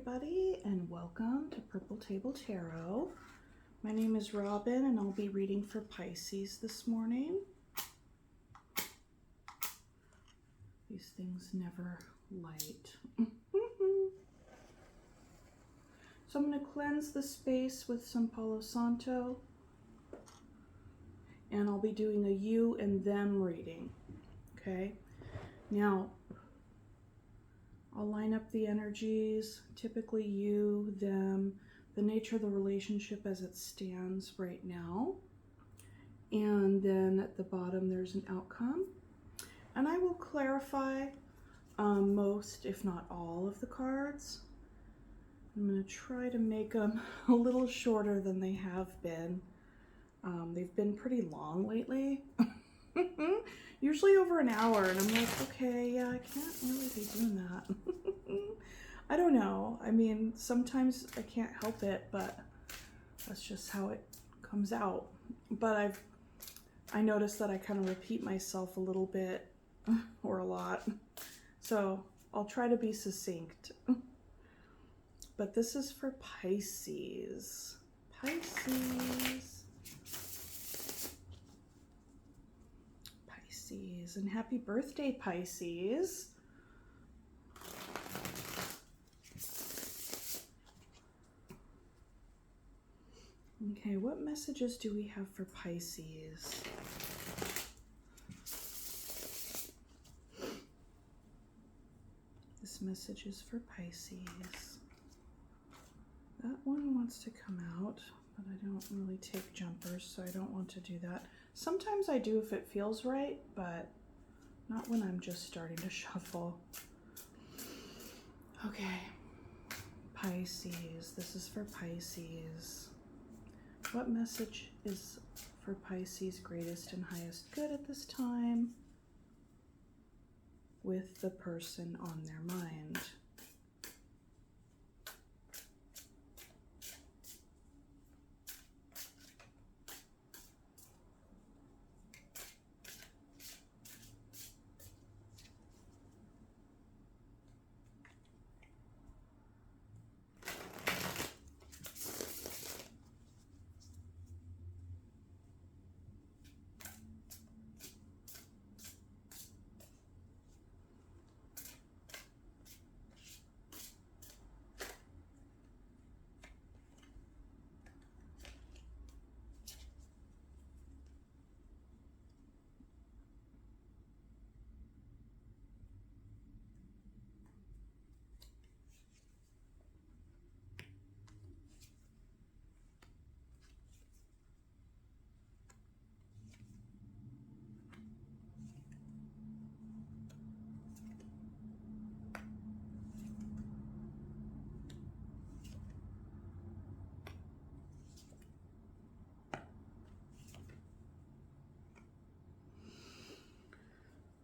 everybody, and welcome to Purple Table Tarot. My name is Robin, and I'll be reading for Pisces this morning. These things never light. So I'm going to cleanse the space with some Palo Santo, and I'll be doing a you and them reading. Okay? Now, I'll line up the energies, typically you, them, the nature of the relationship as it stands right now. And then at the bottom, there's an outcome. And I will clarify most, if not all, of the cards. I'm going to try to make them a little shorter than they have been. They've been pretty long lately. Usually over an hour, and I'm like, okay, yeah, I can't really be doing that. I don't know. I mean, sometimes I can't help it, but that's just how it comes out. But I noticed that I kind of repeat myself a little bit or a lot. So I'll try to be succinct. But this is for Pisces. Pisces. And happy birthday, Pisces. Okay, what messages do we have for Pisces? This message is for Pisces. That one wants to come out, but I don't really take jumpers, so I don't want to do that. Sometimes I do if it feels right, but not when I'm just starting to shuffle. Okay, Pisces. This is for Pisces. What message is for Pisces' greatest and highest good at this time with the person on their mind?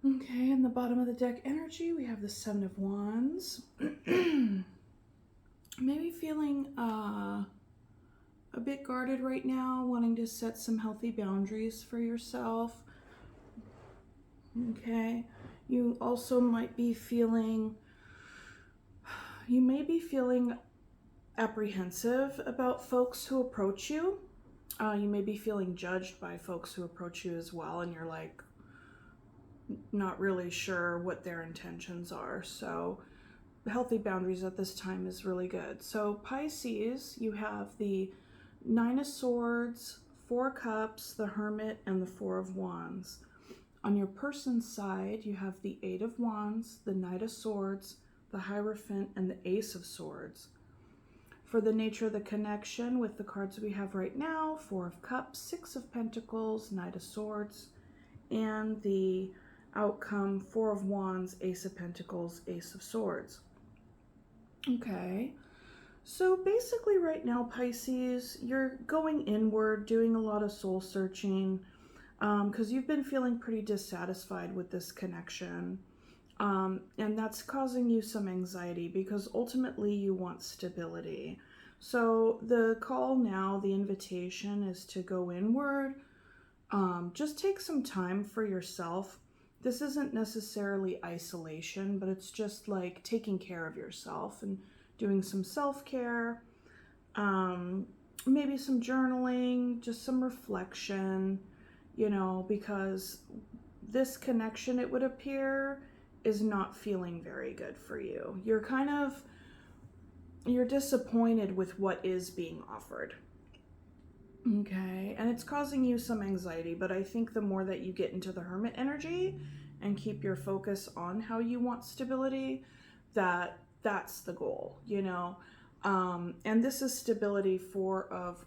Okay, in the bottom of the deck energy, we have the Seven of Wands. Maybe feeling a bit guarded right now, wanting to set some healthy boundaries for yourself. Okay, you also might be feeling, apprehensive about folks who approach you. You may be feeling judged by folks who approach you as well, and you're like, not really sure what their intentions are. So healthy boundaries at this time is really good. So Pisces, you have the Nine of Swords, Four Cups, the Hermit, and the Four of Wands. On your person's side, you have the Eight of Wands, the Knight of Swords, the Hierophant, and the Ace of Swords. For the nature of the connection with the cards we have right now, Four of Cups, Six of Pentacles, Knight of Swords, and the outcome, Four of Wands, Ace of Pentacles, Ace of Swords. Okay, so basically right now, Pisces, you're going inward, doing a lot of soul searching, because you've been feeling pretty dissatisfied with this connection, and that's causing you some anxiety because ultimately you want stability. So the call now, the invitation is to go inward. Just take some time for yourself. This isn't necessarily isolation, but it's just like taking care of yourself and doing some self-care, maybe some journaling, just some reflection, you know, because this connection, it would appear, is not feeling very good for you. You're disappointed with what is being offered. Okay, and it's causing you some anxiety, but I think the more that you get into the hermit energy and keep your focus on how you want stability, that's the goal, you know. And this is stability, four of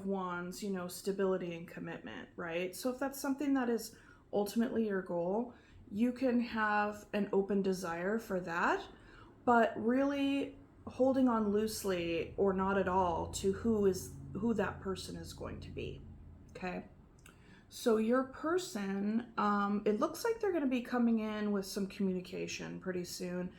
wands, you know, stability and commitment, right? So if that's something that is ultimately your goal, you can have an open desire for that, but really holding on loosely or not at all to who that person is going to be. Okay, so your person, it looks like they're going to be coming in with some communication pretty soon,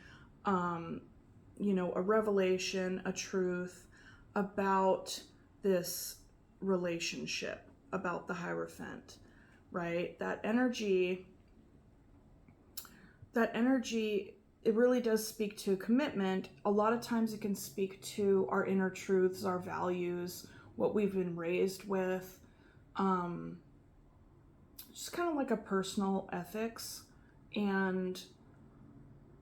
you know, a revelation, a truth about this relationship, about the Hierophant, right? That energy, it really does speak to commitment. A lot of times it can speak to our inner truths, our values, what we've been raised with, just kind of like a personal ethics. And,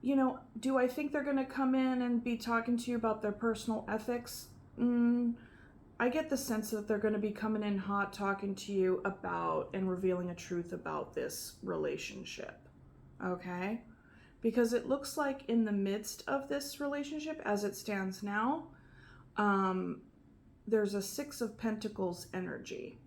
you know, do I think they're going to come in and be talking to you about their personal ethics? I get the sense that they're going to be coming in hot, talking to you about and revealing a truth about this relationship. Okay? Because it looks like in the midst of this relationship, as it stands now, there's a Six of Pentacles energy.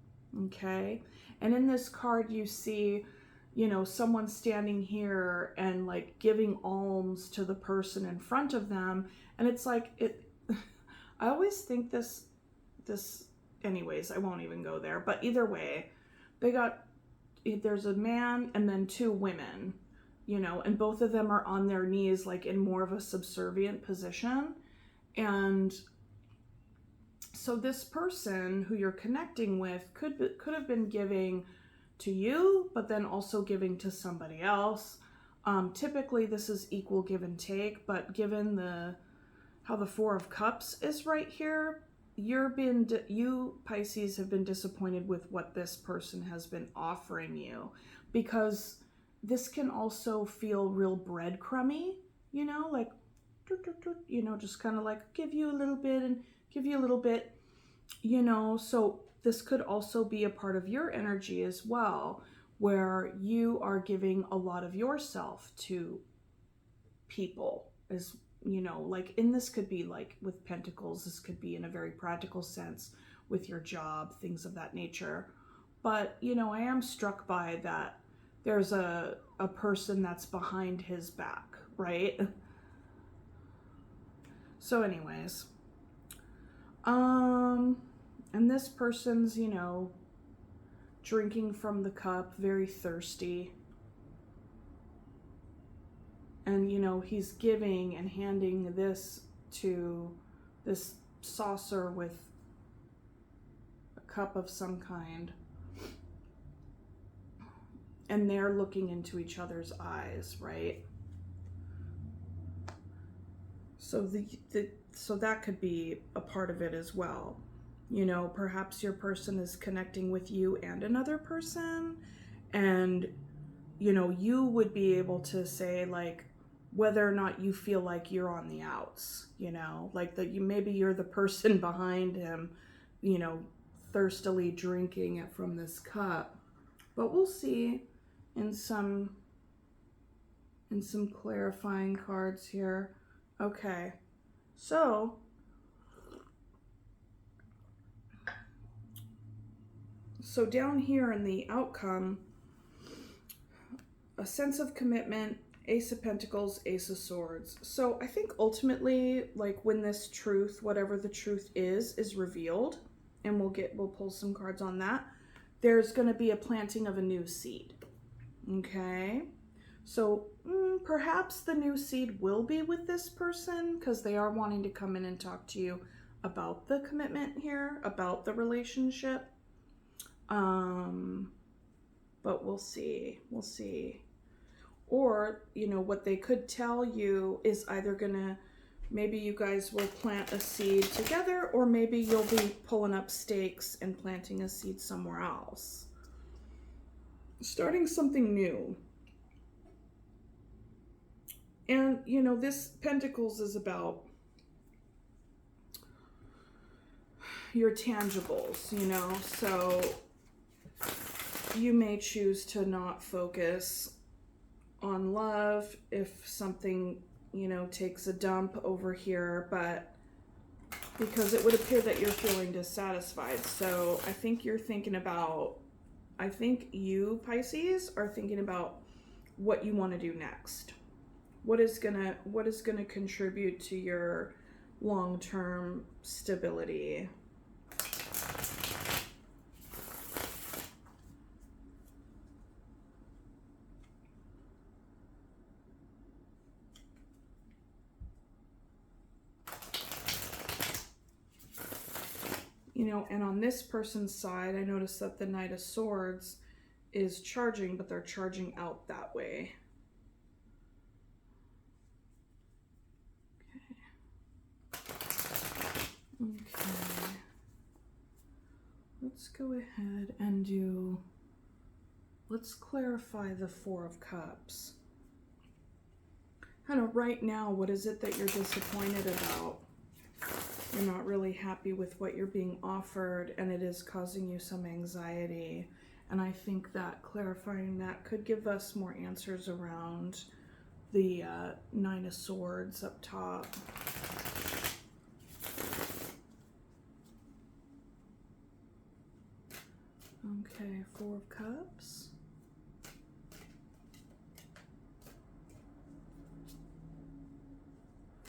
Okay? And in this card, you see, you know, someone standing here and like giving alms to the person in front of them. And it's like, I always think this, anyways, I won't even go there. But either way, there's a man and then two women, you know, and both of them are on their knees, like in more of a subservient position. And so this person who you're connecting with could have been giving to you, but then also giving to somebody else. Typically this is equal give and take, but given how the Four of Cups is right here, you Pisces have been disappointed with what this person has been offering you, because this can also feel real breadcrumby, you know, like, you know, just kind of like give you a little bit and give you a little bit, you know. So this could also be a part of your energy as well, where you are giving a lot of yourself to people, as you know, like, and this could be like with Pentacles, this could be in a very practical sense with your job, things of that nature. But, you know, I am struck by that there's a person that's behind his back, right? So anyways, and this person's, you know, drinking from the cup, very thirsty. And, you know, he's giving and handing this to this saucer with a cup of some kind. And they're looking into each other's eyes, right? So so that could be a part of it as well. You know, perhaps your person is connecting with you and another person, and, you know, you would be able to say, like, whether or not you feel like you're on the outs, you know, like that maybe you're the person behind him, you know, thirstily drinking it from this cup. But we'll see in some clarifying cards here. Okay, so down here in the outcome, a sense of commitment, Ace of Pentacles, Ace of Swords. So I think ultimately, like, when this truth, whatever the truth is revealed, and we'll pull some cards on that, there's going to be a planting of a new seed. Okay, so perhaps the new seed will be with this person, because they are wanting to come in and talk to you about the commitment here, about the relationship. But we'll see. Or, you know, what they could tell you is either gonna Maybe you guys will plant a seed together, or maybe you'll be pulling up stakes and planting a seed somewhere else. Starting something new. And, you know, this Pentacles is about your tangibles, you know, so you may choose to not focus on love if something, you know, takes a dump over here, but because it would appear that you're feeling dissatisfied. So I think you're thinking about, I think you, Pisces, are thinking about what you want to do next. What is gonna contribute to your long-term stability? You know, and on this person's side, I noticed that the Knight of Swords is charging, but they're charging out that way. Okay. Let's go ahead and let's clarify the Four of Cups. Kind of right now, what is it that you're disappointed about? You're not really happy with what you're being offered, and it is causing you some anxiety. And I think that clarifying that could give us more answers around the Nine of Swords up top. Okay, Four of Cups.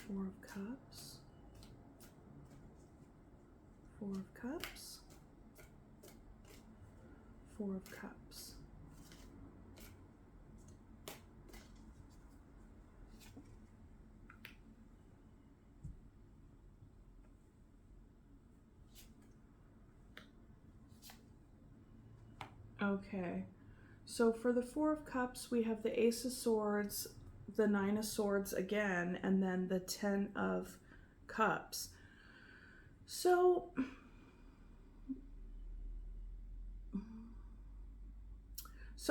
Four of Cups. Four of Cups. Four of Cups. Okay, so for the Four of Cups, we have the Ace of Swords, the Nine of Swords again, and then the Ten of Cups. So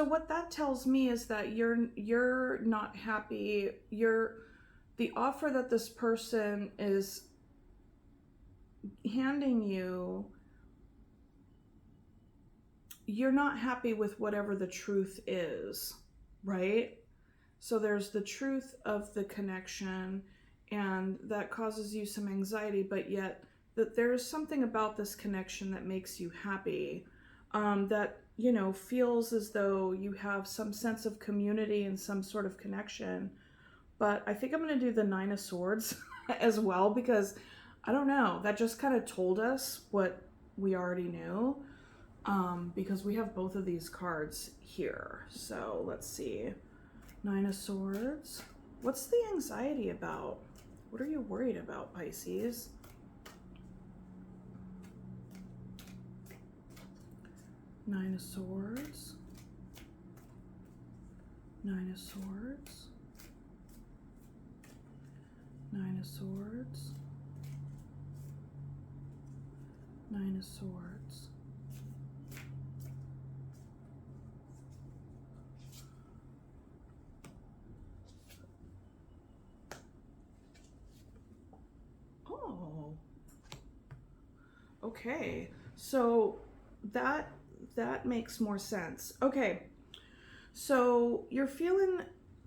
what that tells me is that you're not happy. The offer that this person is handing you, you're not happy with whatever the truth is, right? So there's the truth of the connection, and that causes you some anxiety, but yet that there's something about this connection that makes you happy, that, you know, feels as though you have some sense of community and some sort of connection. But I think I'm going to do the Nine of Swords as well, because I don't know, that just kind of told us what we already knew. Because we have both of these cards here. So let's see. Nine of Swords. What's the anxiety about? What are you worried about, Pisces? Nine of Swords. Nine of Swords. Nine of Swords. Nine of Swords. Okay, so that makes more sense. Okay, so you're feeling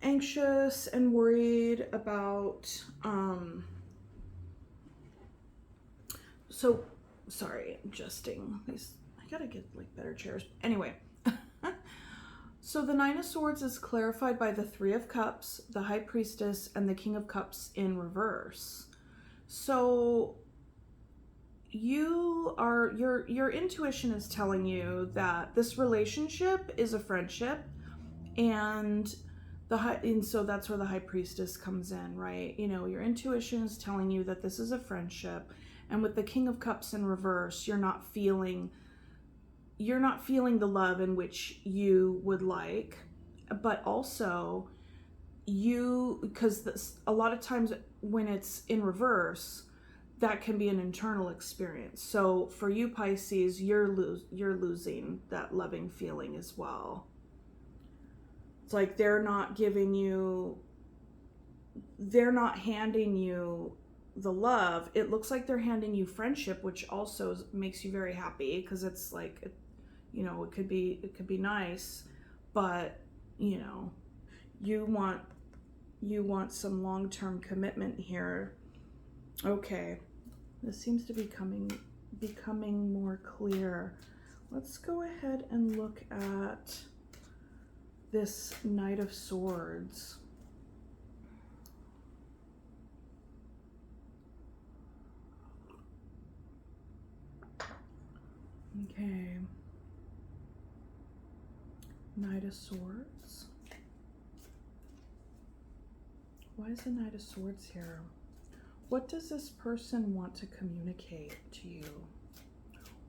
anxious and worried about, so, sorry, adjusting these, I gotta get like better chairs. Anyway, so the Nine of Swords is clarified by the Three of Cups, the High Priestess, and the King of Cups in reverse. So your intuition is telling you that this relationship is a friendship, and so that's where the High Priestess comes in, right? You know, your intuition is telling you that this is a friendship, and with the King of Cups in reverse, you're not feeling the love in which you would like, but also because a lot of times when it's in reverse, that can be an internal experience. So for you, Pisces, you're losing that loving feeling as well. It's like they're not handing you the love. It looks like they're handing you friendship, which also makes you very happy, because it's like, you know, it could be nice, but you know, you want some long-term commitment here. Okay, this seems to be becoming more clear. Let's go ahead and look at this Knight of Swords. Okay. Knight of Swords. Why is the Knight of Swords here? What does this person want to communicate to you?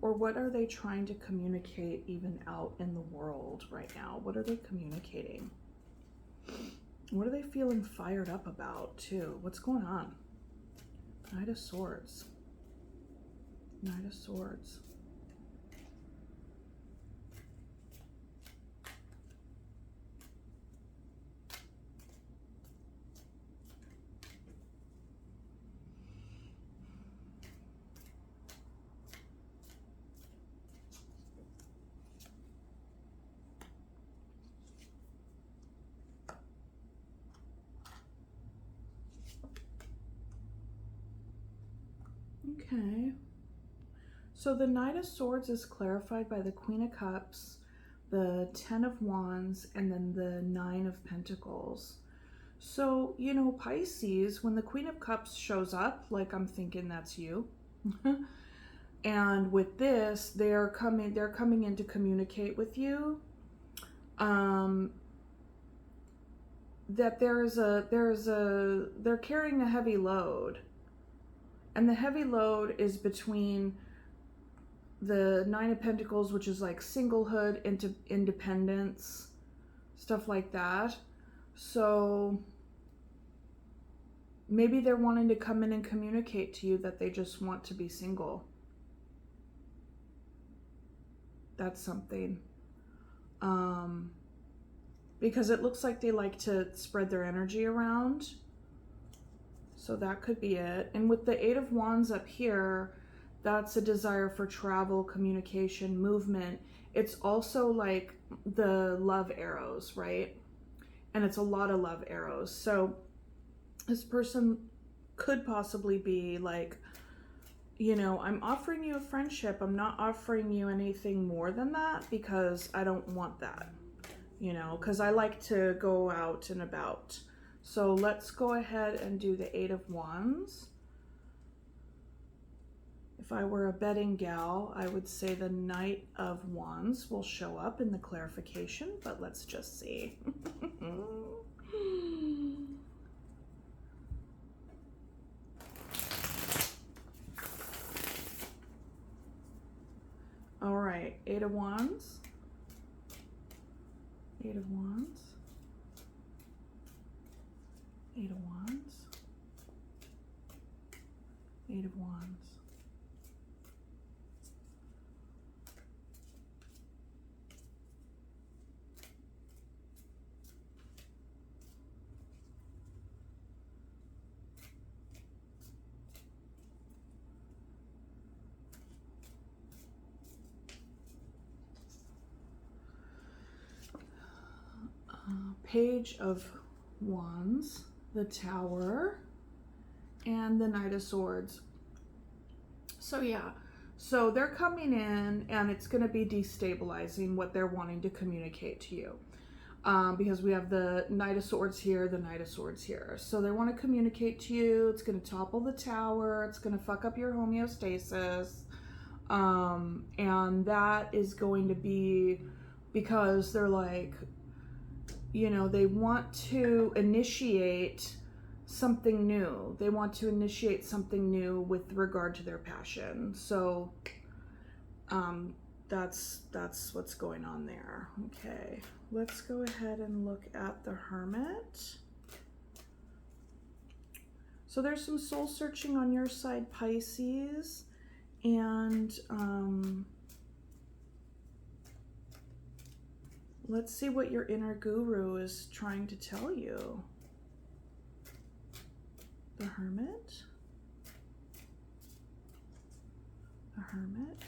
Or what are they trying to communicate even out in the world right now? What are they communicating? What are they feeling fired up about too? What's going on? Knight of Swords. Knight of Swords. Okay. So the Knight of Swords is clarified by the Queen of Cups, the Ten of Wands, and then the Nine of Pentacles. So, you know, Pisces, when the Queen of Cups shows up, like, I'm thinking that's you. And with this, they're coming in to communicate with you. That they're carrying a heavy load. And the heavy load is between the Nine of Pentacles, which is like singlehood, independence, stuff like that. So maybe they're wanting to come in and communicate to you that they just want to be single. That's something. Because it looks like they like to spread their energy around. So that could be it. And with the Eight of Wands up here, that's a desire for travel, communication, movement. It's also like the love arrows, right? And it's a lot of love arrows. So this person could possibly be like, you know, I'm offering you a friendship. I'm not offering you anything more than that because I don't want that, you know, because I like to go out and about. So let's go ahead and do the Eight of Wands. If I were a betting gal, I would say the Knight of Wands will show up in the clarification, but let's just see. All right, Eight of Wands. Eight of Wands. Eight of Wands. Eight of Wands. Page of Wands, the Tower, and the Knight of Swords. So yeah, so they're coming in and it's going to be destabilizing what they're wanting to communicate to you. Because we have the Knight of Swords here, the Knight of Swords here. So they want to communicate to you. It's going to topple the tower. It's going to fuck up your homeostasis. And that is going to be because they're like, you know, they want to initiate something new. They want to initiate something new with regard to their passion. So that's what's going on there. Okay, let's go ahead and look at the Hermit. So there's some soul searching on your side, Pisces. And let's see what your inner guru is trying to tell you. The Hermit. The Hermit.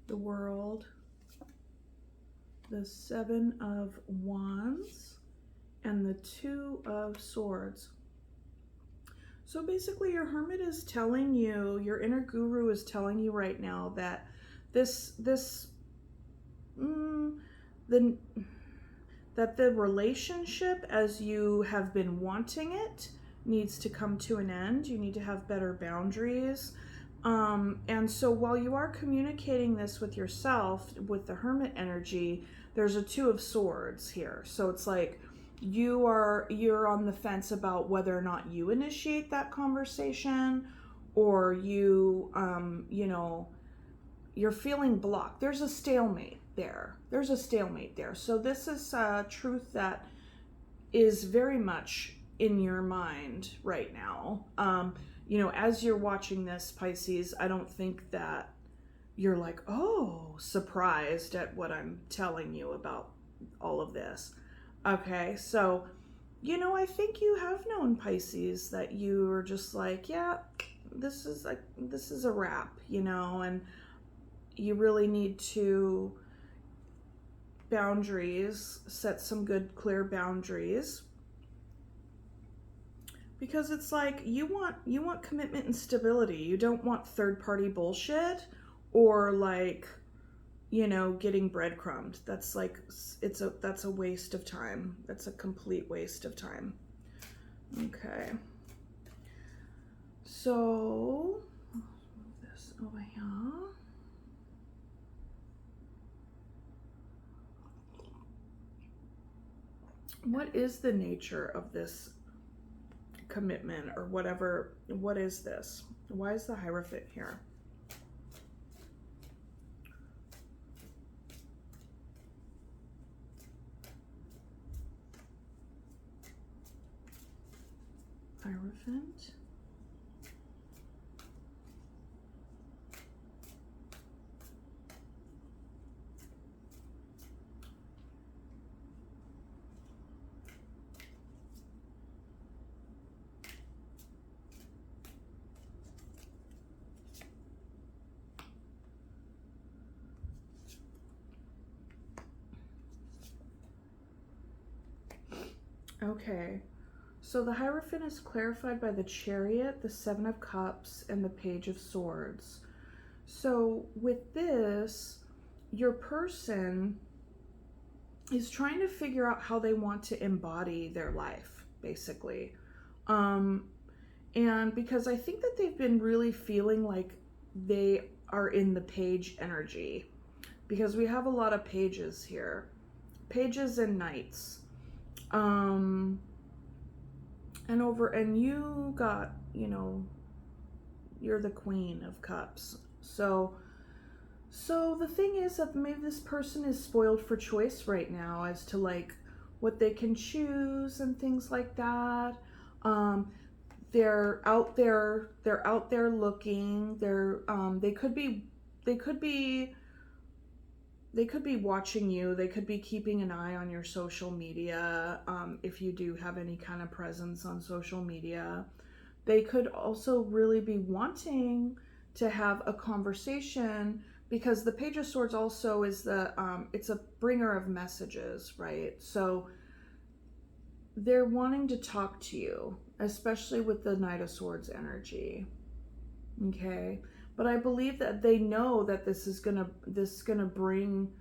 The World. The Seven of Wands. And the Two of Swords. So basically your Hermit is telling you, your inner guru is telling you right now that that the relationship as you have been wanting it needs to come to an end. You need to have better boundaries. And so while you are communicating this with yourself, with the Hermit energy, there's a Two of Swords here. So it's like you're on the fence about whether or not you initiate that conversation, or you know, you're feeling blocked. There's a stalemate there. There's a stalemate there. So this is truth that is very much in your mind right now. You know, as you're watching this, Pisces, I don't think that you're like, oh, surprised at what I'm telling you about all of this. Okay, so, you know, I think you have known, Pisces, that you are just like, yeah, this is a wrap, you know, and you really need to set some good, clear boundaries. Because it's like you want commitment and stability. You don't want third-party bullshit or, like, you know, getting breadcrumbed. That's like, that's a waste of time. That's a complete waste of time. Okay. So, move this over here. What is the nature of this commitment or whatever? What is this? Why is the Hierophant here? Hierophant. Okay, so the Hierophant is clarified by the Chariot, the Seven of Cups, and the Page of Swords. So with this, your person is trying to figure out how they want to embody their life, basically. And because I think that they've been really feeling like they are in the Page energy, because we have a lot of pages here, pages and knights. And you got, you know, you're the Queen of Cups. So the thing is that maybe this person is spoiled for choice right now as to, like, what they can choose and things like that. They're out there looking. They could be watching you. They could be keeping an eye on your social media, if you do have any kind of presence on social media. They could also really be wanting to have a conversation, because the Page of Swords also is it's a bringer of messages, right? So they're wanting to talk to you, especially with the Knight of Swords energy. Okay. But I believe that they know that this is gonna bring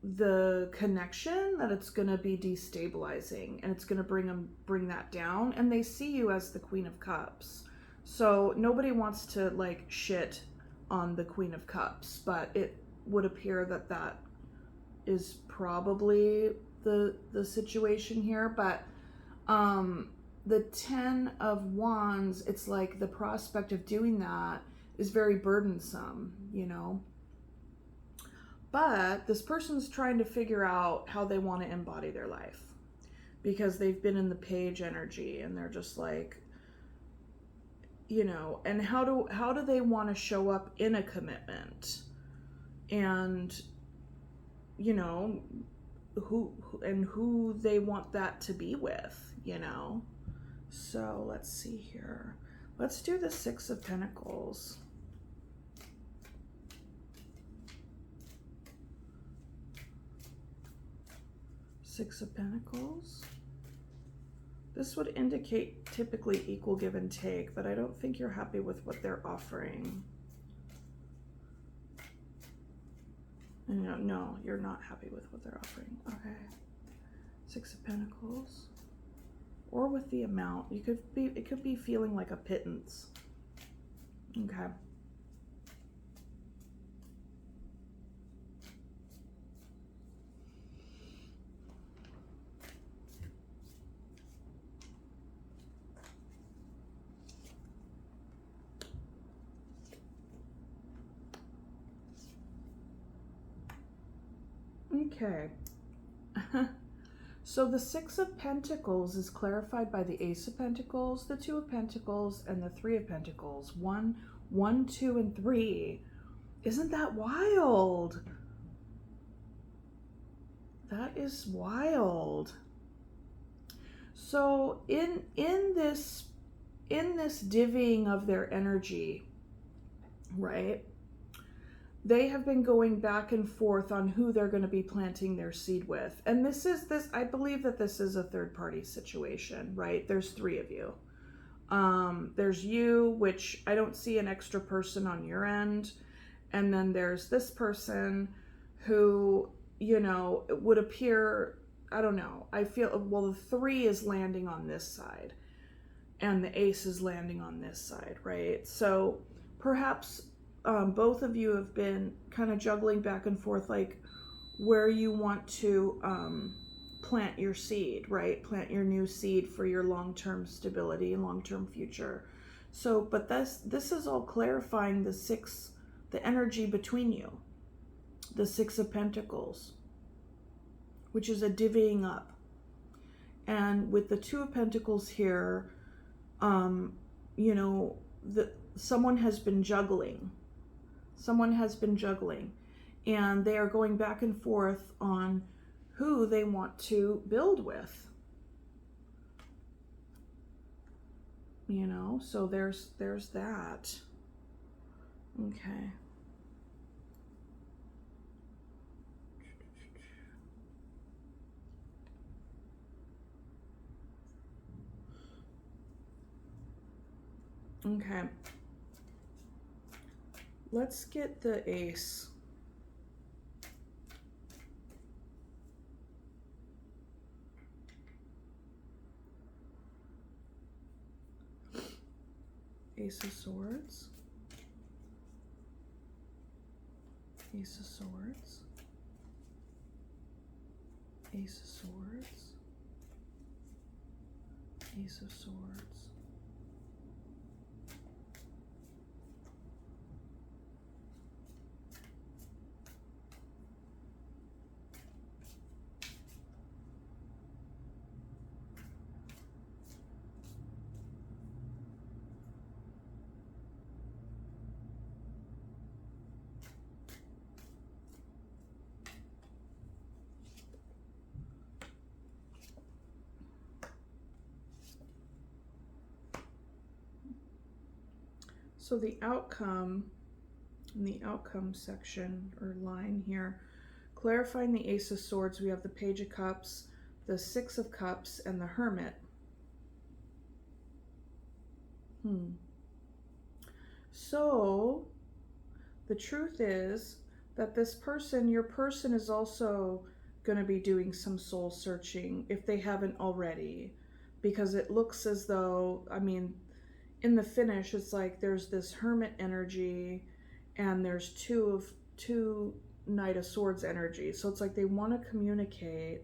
the connection, that it's gonna be destabilizing, and it's gonna bring that down. And they see you as the Queen of Cups, so nobody wants to, like, shit on the Queen of Cups, but it would appear that is probably the situation here, but the 10 of Wands, it's like the prospect of doing that is very burdensome, you know. But this person's trying to figure out how they want to embody their life, because they've been in the page energy and they're just like, you know, and how do they want to show up in a commitment, and you know, who they want that to be with, you know. So let's see here. Let's do the Six of Pentacles. Six of Pentacles. This would indicate typically equal give and take, but I don't think you're happy with what they're offering. No, you're not happy with what they're offering. Okay. Six of Pentacles. Or with the amount. It could be feeling like a pittance. Okay. Okay. So the Six of Pentacles is clarified by the Ace of Pentacles, the Two of Pentacles, and the Three of Pentacles. One, 2, and 3. Isn't that wild? That is wild. So in this divvying of their energy, right? They have been going back and forth on who they're going to be planting their seed with. And I believe that this is a third party situation, right? There's three of you. There's you, which I don't see an extra person on your end. And then there's this person who, you know, it would appear, I don't know. I feel, well, the 3 is landing on this side and the Ace is landing on this side, right? So perhaps both of you have been kind of juggling back and forth, like where you want to plant your seed, right? Plant your new seed for your long-term stability and long-term future. So, but this is all clarifying the energy between you. The Six of Pentacles, which is a divvying up. And with the Two of Pentacles here, you know, someone has been juggling. Someone has been juggling, and they are going back and forth on who they want to build with. You know, so there's that. Okay. Okay. Let's get the Ace. Ace of Swords. Ace of Swords. Ace of Swords. Ace of Swords. So the outcome, in the outcome section or line here, clarifying the Ace of Swords, we have the Page of Cups, the Six of Cups, and the Hermit. So the truth is that this person, your person, is also going to be doing some soul searching if they haven't already, because it looks as though, I mean, in the finish, it's like there's this Hermit energy and there's two Knight of Swords energy. So it's like they want to communicate,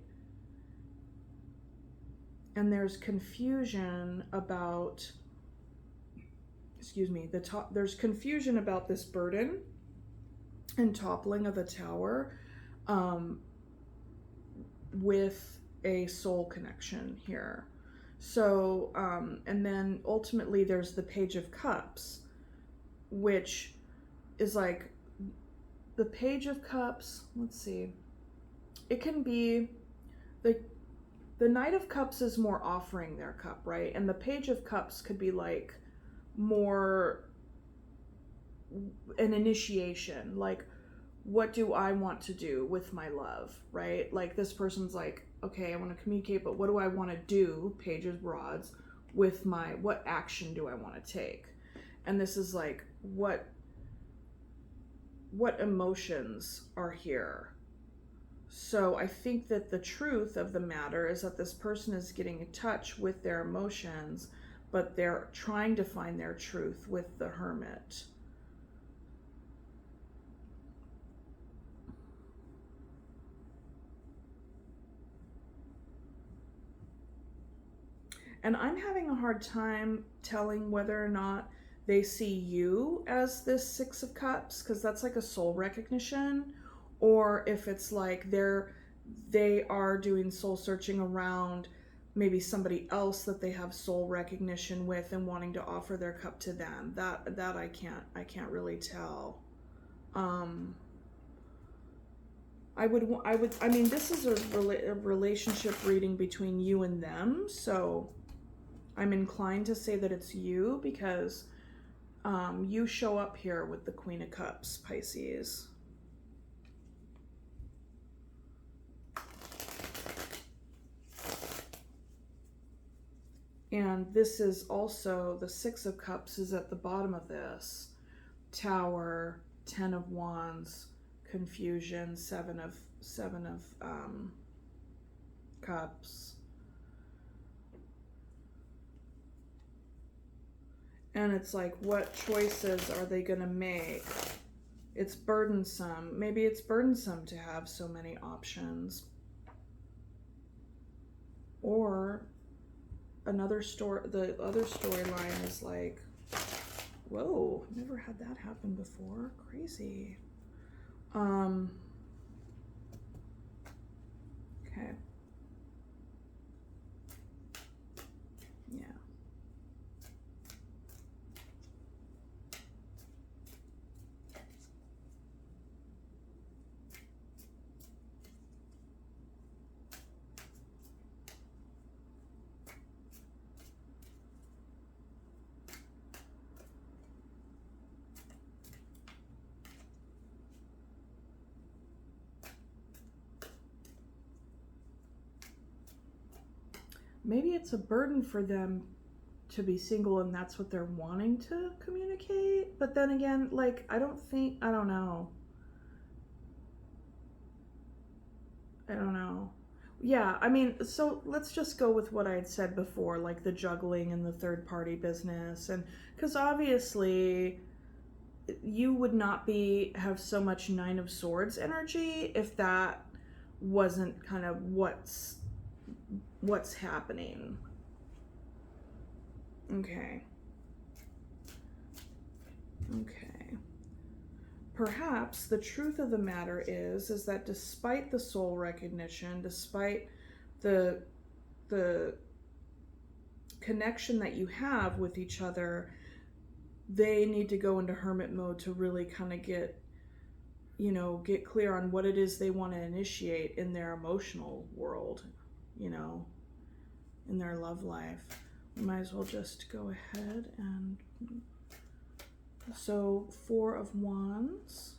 and there's confusion about, excuse me, there's confusion about this burden and toppling of the tower with a soul connection here. So, and then ultimately there's the Page of Cups, which is like the Page of Cups. Let's see. It can be the Knight of Cups is more offering their cup, right? And the Page of Cups could be like more an initiation, like, what do I want to do with my love, right? Like this person's like, okay, I want to communicate, but what do I want to do, Page of Rods, with what action do I want to take? And this is like, what emotions are here? So I think that the truth of the matter is that this person is getting in touch with their emotions, but they're trying to find their truth with the Hermit. And I'm having a hard time telling whether or not they see you as this Six of Cups, because that's like a soul recognition, or if it's like they are doing soul searching around maybe somebody else that they have soul recognition with and wanting to offer their cup to them. That I can't really tell. I mean, this is a relationship reading between you and them, so I'm inclined to say that it's you, because you show up here with the Queen of Cups, Pisces. And this is also, the Six of Cups is at the bottom of this. Tower, Ten of Wands, confusion, Seven of Cups. And it's like, what choices are they going to make? It's burdensome. Maybe it's burdensome to have so many options. Or the other storyline is like, whoa, never had that happen before. Crazy. Okay. Yeah. Maybe it's a burden for them to be single and that's what they're wanting to communicate. But then again, like, I don't know. Yeah, I mean, so let's just go with what I had said before, like the juggling and the third party business. And because obviously you would not have so much Nine of Swords energy if that wasn't kind of what's happening. Okay. Perhaps the truth of the matter is that despite the soul recognition, despite the connection that you have with each other, they need to go into hermit mode to really kind of get clear on what it is they want to initiate in their emotional world, in their love life. We might as well just go ahead and... So, Four of Wands.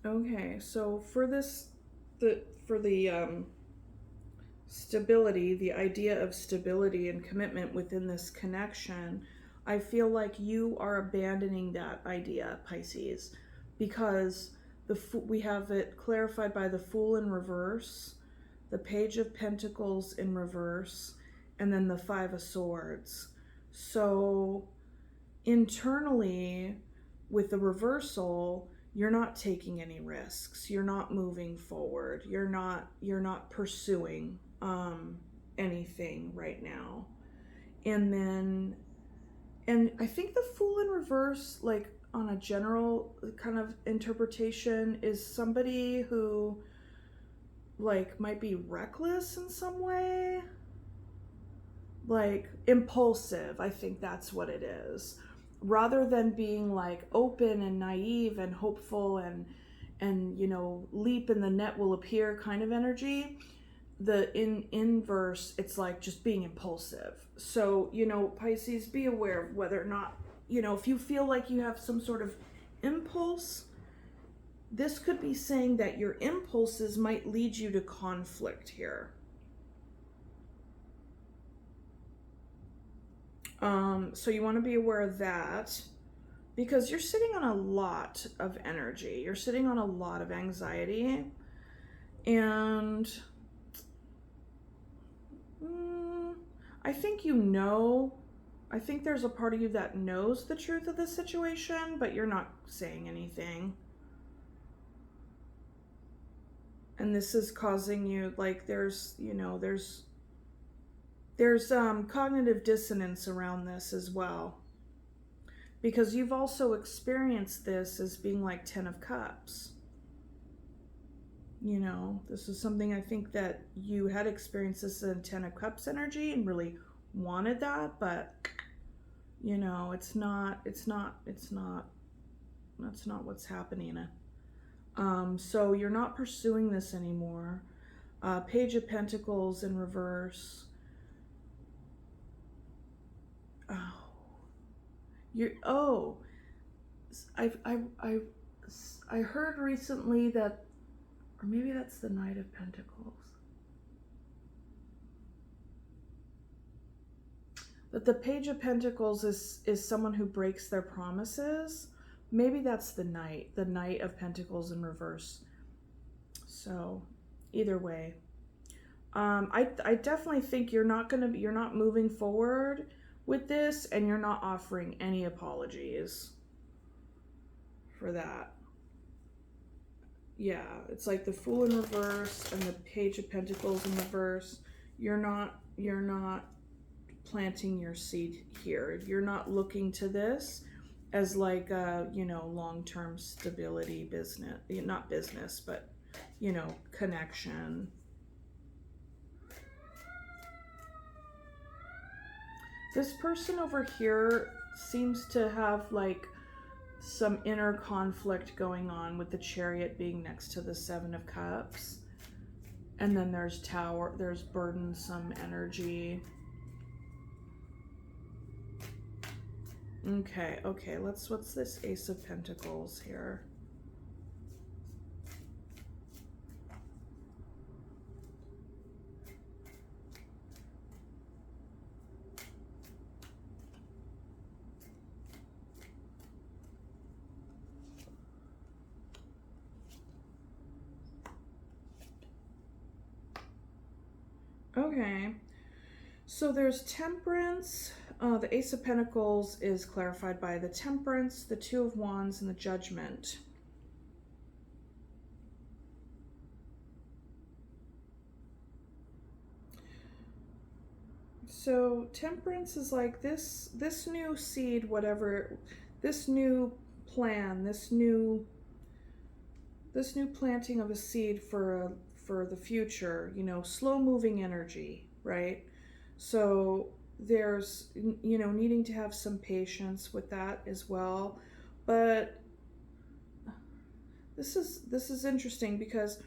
Okay, so for this, for the stability, the idea of stability and commitment within this connection, I feel like you are abandoning that idea, Pisces, because we have it clarified by the Fool in reverse, the Page of Pentacles in reverse, and then the Five of Swords. So internally, with the reversal, you're not taking any risks. You're not moving forward. You're not pursuing anything right now. And I think the Fool in reverse, like on a general kind of interpretation, is somebody who like might be reckless in some way, like impulsive. I think that's what it is, rather than being like open and naive and hopeful and leap and the net will appear kind of energy. The inverse, it's like just being impulsive. So Pisces, be aware of whether or not, if you feel like you have some sort of impulse, this could be saying that your impulses might lead you to conflict here. So you want to be aware of that, because you're sitting on a lot of energy. You're sitting on a lot of anxiety. And I think I think there's a part of you that knows the truth of the situation, but you're not saying anything. And this is causing you, like, there's cognitive dissonance around this as well, because you've also experienced this as being like 10 of Cups. This is something I think that you had experienced this in 10 of Cups energy and really wanted that, but that's not what's happening. So you're not pursuing this anymore. Page of Pentacles in reverse. I heard recently that, or maybe that's the Knight of Pentacles, that the Page of Pentacles is someone who breaks their promises. Maybe that's the Knight of Pentacles in reverse. So either way, I definitely think you're not moving forward with this, and you're not offering any apologies for that. Yeah, it's like the Fool in reverse and the Page of Pentacles in reverse. You're not planting your seed here. You're not looking to this as like a, long-term stability business, not business, but, connection. This person over here seems to have like some inner conflict going on, with the Chariot being next to the Seven of Cups. And then there's burdensome energy. Okay, what's this Ace of Pentacles here? Okay, so there's Temperance. The Ace of Pentacles is clarified by the Temperance, the Two of Wands, and the Judgment. So Temperance is like this new seed, whatever, this new plan, this new planting of a seed for the future, slow moving energy, right? So there's, needing to have some patience with that as well. But this is interesting, because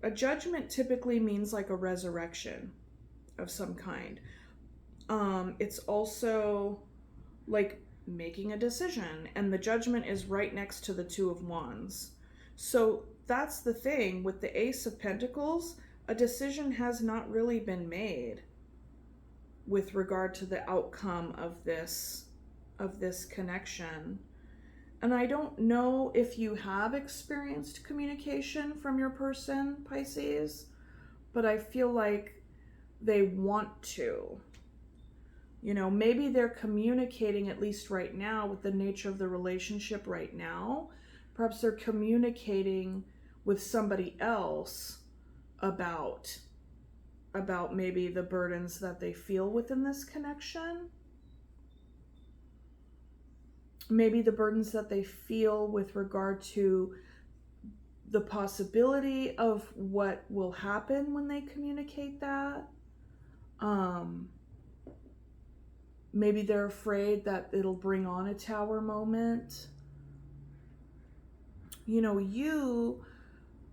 a judgment typically means like a resurrection of some kind. It's also like making a decision, and the Judgment is right next to the Two of Wands. So that's the thing with the Ace of Pentacles, a decision has not really been made with regard to the outcome of this connection. And I don't know if you have experienced communication from your person, Pisces, but I feel like they want to. You know, maybe they're communicating, at least right now, with the nature of the relationship right now. Perhaps they're communicating with somebody else about maybe the burdens that they feel within this connection. Maybe the burdens that they feel with regard to the possibility of what will happen when they communicate that. Maybe they're afraid that it'll bring on a tower moment. You know,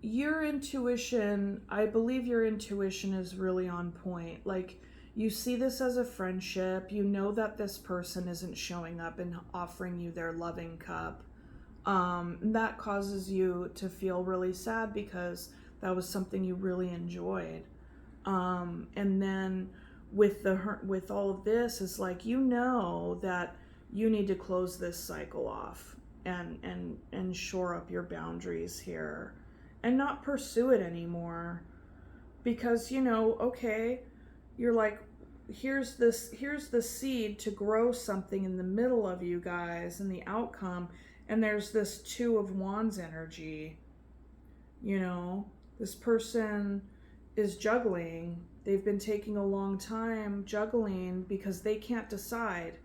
your intuition, I believe your intuition is really on point. Like, you see this as a friendship. You know that this person isn't showing up and offering you their loving cup. That causes you to feel really sad because that was something you really enjoyed. And then with all of this, is like, you know that you need to close this cycle off and shore up your boundaries here and not pursue it anymore, because, you know, okay, you're like, here's the seed to grow something in the middle of you guys and the outcome, and there's this Two of Wands energy. You know, this person is juggling. They've been taking a long time juggling because they can't decide.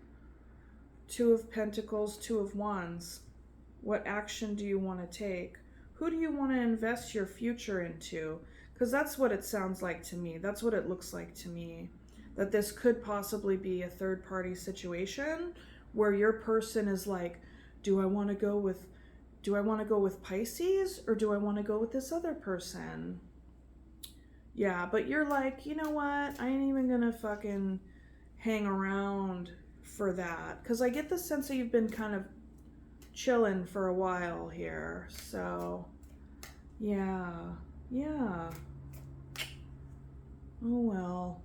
Two of Pentacles, Two of Wands. What action do you want to take? Who do you want to invest your future into? Because that's what it sounds like to me. That's what it looks like to me. That this could possibly be a third-party situation where your person is like, do I want to go with Pisces, or do I want to go with this other person? Yeah, but you're like, you know what? I ain't even gonna fucking hang around for that. Because I get the sense that you've been kind of chilling for a while here. So, yeah. Oh well.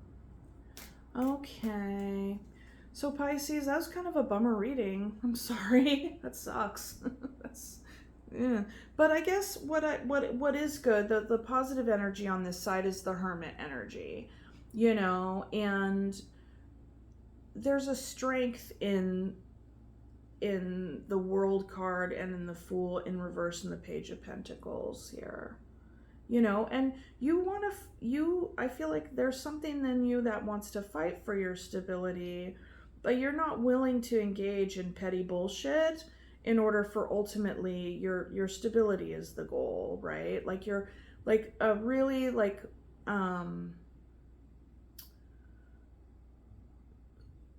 Okay. So Pisces, that was kind of a bummer reading. I'm sorry. That sucks. That's, yeah. But I guess what is good, the positive energy on this side is the Hermit energy, you know, and there's a strength in the World card and in the Fool in reverse and the Page of Pentacles here. You know, and I feel like there's something in you that wants to fight for your stability, but you're not willing to engage in petty bullshit in order for ultimately your stability is the goal, right? Like, you're like a really like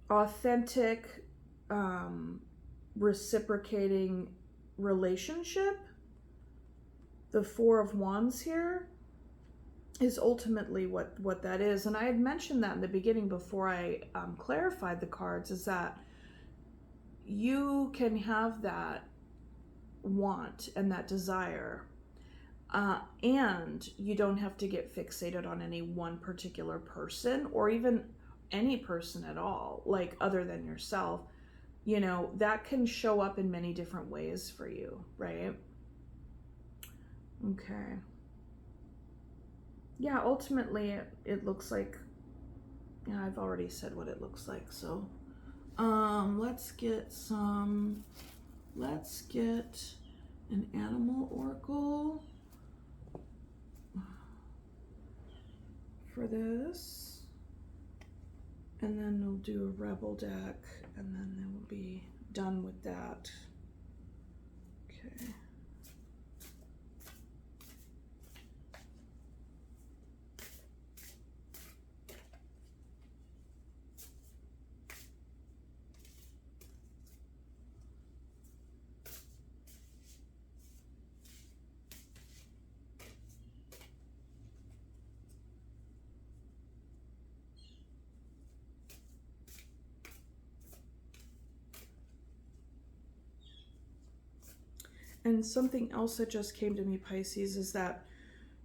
authentic reciprocating relationship. The Four of Wands here is ultimately what that is. And I had mentioned that in the beginning before I clarified the cards, is that you can have that want and that desire, and you don't have to get fixated on any one particular person or even any person at all, like other than yourself. You know, that can show up in many different ways for you, right? Okay. Yeah, ultimately it looks like, yeah, I've already said what it looks like. So let's get an animal oracle for this, and then we'll do a rebel deck, and then we'll be done with that. Okay. And something else that just came to me, Pisces, is that,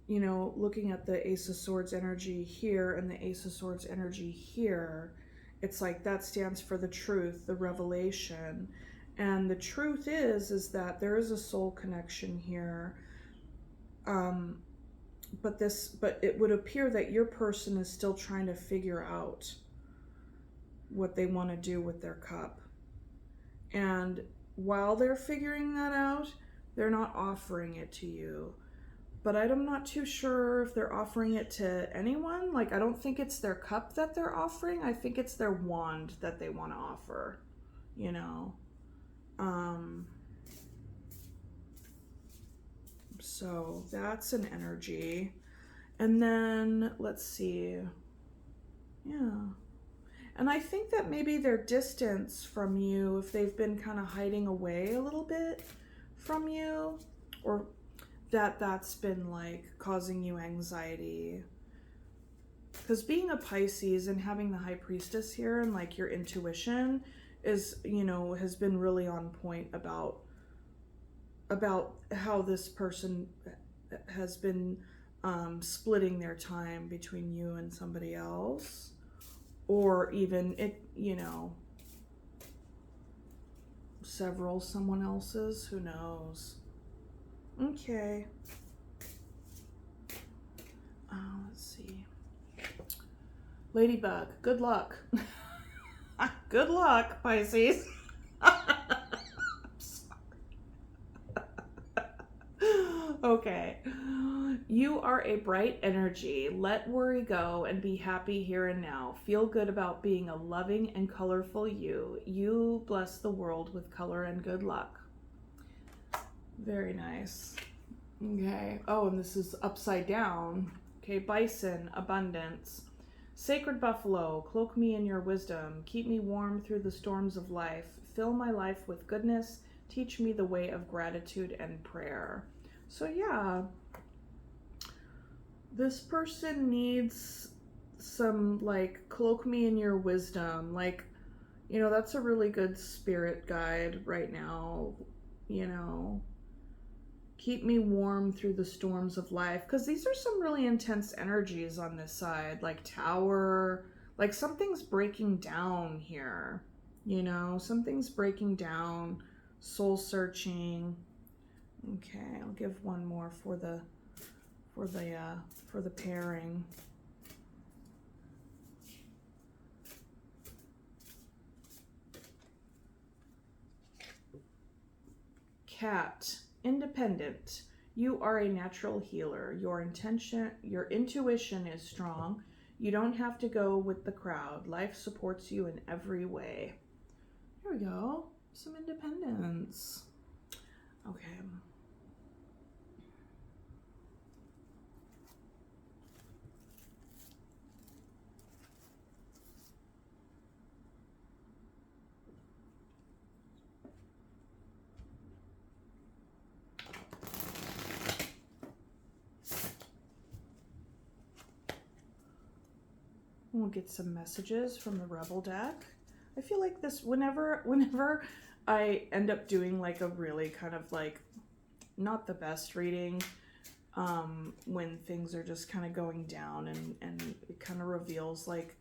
you know, looking at the Ace of Swords energy here and the Ace of Swords energy here, it's like that stands for the truth, the revelation. And the truth is that there is a soul connection here. But it would appear that your person is still trying to figure out what they want to do with their cup. And while they're figuring that out, they're not offering it to you. But I'm not too sure if they're offering it to anyone. Like, I don't think it's their cup that they're offering. I think it's their wand that they want to offer, you know. So that's an energy. And then, let's see. Yeah. And I think that maybe their distance from you, if they've been kind of hiding away a little bit from you, or that's been like causing you anxiety. Because being a Pisces and having the High Priestess here and like your intuition is, you know, has been really on point about how this person has been splitting their time between you and somebody else, or even it, you know, someone else's, who knows. Okay. Let's see. Ladybug, good luck. Good luck, Pisces. Okay. You are a bright energy. Let worry go and be happy here and now. Feel good about being a loving and colorful you. You bless the world with color and good luck. Very nice. Okay. Oh, and this is upside down. Okay. Bison, abundance. Sacred buffalo, cloak me in your wisdom. Keep me warm through the storms of life. Fill my life with goodness. Teach me the way of gratitude and prayer. So yeah, this person needs some, like, cloak me in your wisdom. Like, you know, that's a really good spirit guide right now, you know. Keep me warm through the storms of life. Because these are some really intense energies on this side. Like Tower, like something's breaking down here, you know. Something's breaking down, soul searching. Okay, I'll give one more for the pairing. Cat, independent. You are a natural healer. Your intuition is strong. You don't have to go with the crowd. Life supports you in every way. Here we go. Some independence. Okay. We'll get some messages from the Rebel deck. I feel like this, whenever I end up doing like a really kind of like not the best reading, when things are just kind of going down and it kind of reveals like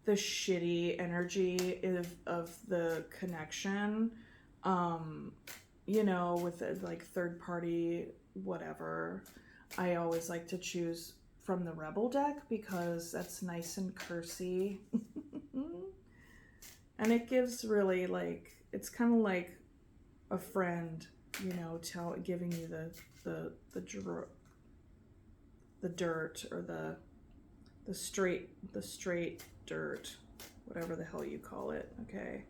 the shitty energy of the connection, you know, with like third party, whatever. I always like to choose from the Rebel deck because that's nice and cursy. And it gives really like, it's kind of like a friend, you know, giving you the dirt, or the straight dirt, whatever the hell you call it. Okay.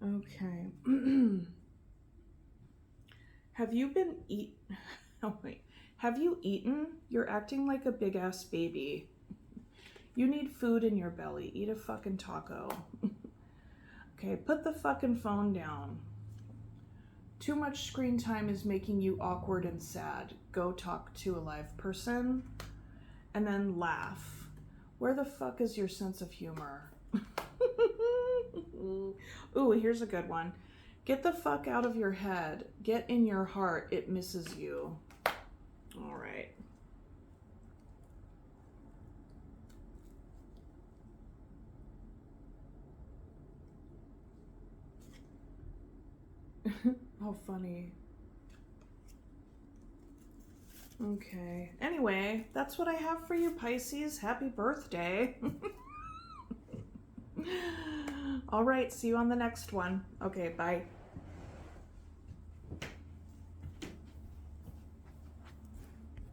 Okay. Have you been oh wait. Have you eaten? You're acting like a big ass baby. You need food in your belly. Eat a fucking taco. Okay, put the fucking phone down. Too much screen time is making you awkward and sad. Go talk to a live person. And then laugh. Where the fuck is your sense of humor? Ooh, here's a good one. Get the fuck out of your head. Get in your heart. It misses you. All right. How funny. Okay. Anyway, that's what I have for you, Pisces. Happy birthday. All right. See you on the next one. Okay. Bye.